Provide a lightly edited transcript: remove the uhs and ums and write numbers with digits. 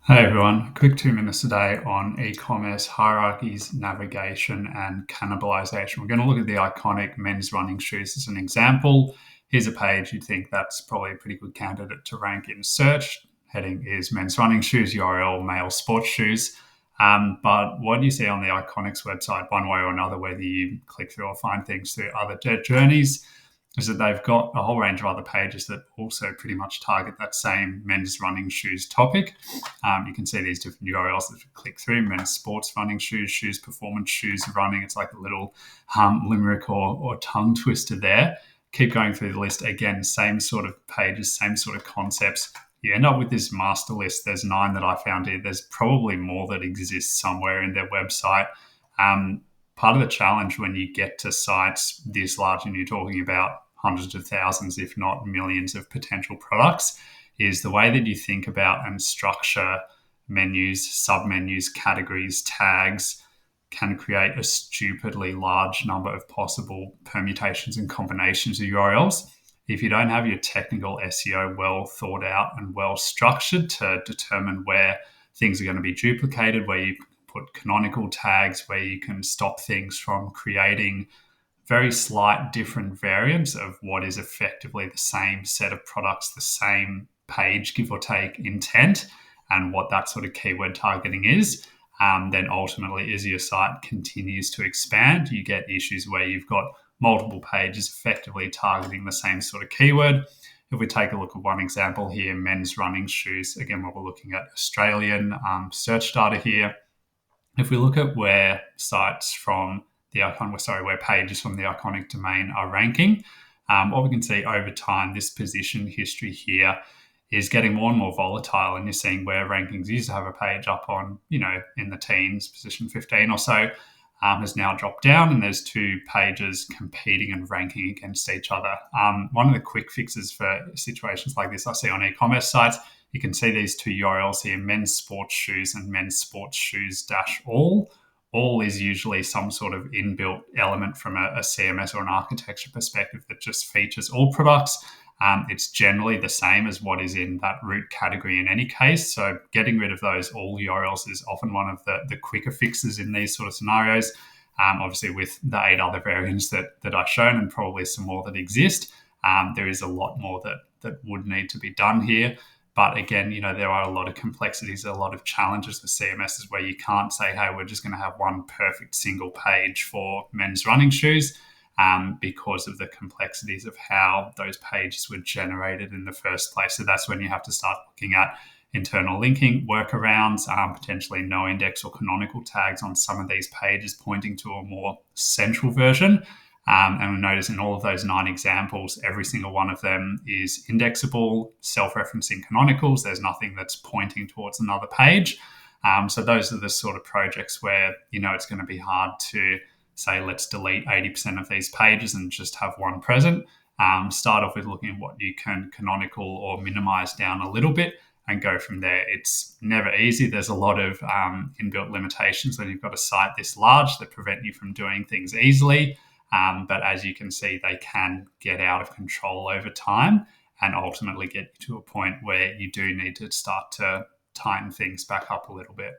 Hey everyone, quick 2 minutes today on e-commerce hierarchies, navigation, and cannibalization. We're going to look at the iconic men's running shoes as an example. Here's a page you'd think that's probably a pretty good candidate to rank in search. Heading is men's running shoes, URL male sports shoes. But what do you see on the Iconics website, one way or another, whether you click through or find things through other journeys, is that they've got a whole range of other pages that also pretty much target that same men's running shoes topic. You can see these different URLs that you click through: men's sports running shoes, shoes performance shoes, running. It's like a little limerick or tongue twister there. Keep going through the list. Again, same sort of pages, same sort of concepts. You end up with this master list. There's 9 that I found here. There's probably more that exist somewhere in their website. Part of the challenge when you get to sites this large and you're talking about hundreds of thousands, if not millions of potential products, is the way that you think about and structure menus, submenus, categories, tags can create a stupidly large number of possible permutations and combinations of URLs. If you don't have your technical SEO well thought out and well structured to determine where things are going to be duplicated, where you put canonical tags, where you can stop things from creating very slight different variants of what is effectively the same set of products, the same page, give or take, intent, and what that sort of keyword targeting is, then ultimately as your site continues to expand, you get issues where you've got multiple pages effectively targeting the same sort of keyword. If we take a look at one example here, men's running shoes, again, what we're looking at Australian search data here. If we look at where sites from where pages from the iconic domain are ranking, what we can see over time, this position history here is getting more and more volatile, and you're seeing where rankings used to have a page up on, in the teens, position 15 or so, has now dropped down, and there's 2 pages competing and ranking against each other. One of the quick fixes for situations like this I see on e-commerce sites, you can see these 2 URLs here: men's sports shoes and men's sports shoes -all. All is usually some sort of inbuilt element from a CMS or an architecture perspective that just features all products. It's generally the same as what is in that root category in any case. So getting rid of those all URLs is often one of the quicker fixes in these sort of scenarios. Obviously, with the 8 other variants that I've shown and probably some more that exist, there is a lot more that would need to be done here. But again, there are a lot of complexities, a lot of challenges with CMSs where you can't say, hey, we're just going to have one perfect single page for men's running shoes, because of the complexities of how those pages were generated in the first place. So that's when you have to start looking at internal linking workarounds, potentially no index or canonical tags on some of these pages pointing to a more central version. And we notice in all of those 9 examples, every single one of them is indexable, self-referencing canonicals. There's nothing that's pointing towards another page. So those are the sort of projects where, it's going to be hard to say, let's delete 80% of these pages and just have one present. Start off with looking at what you can canonical or minimize down a little bit and go from there. It's never easy. There's a lot of inbuilt limitations when you've got a site this large that prevent you from doing things easily. But as you can see, they can get out of control over time and ultimately get you to a point where you do need to start to tighten things back up a little bit.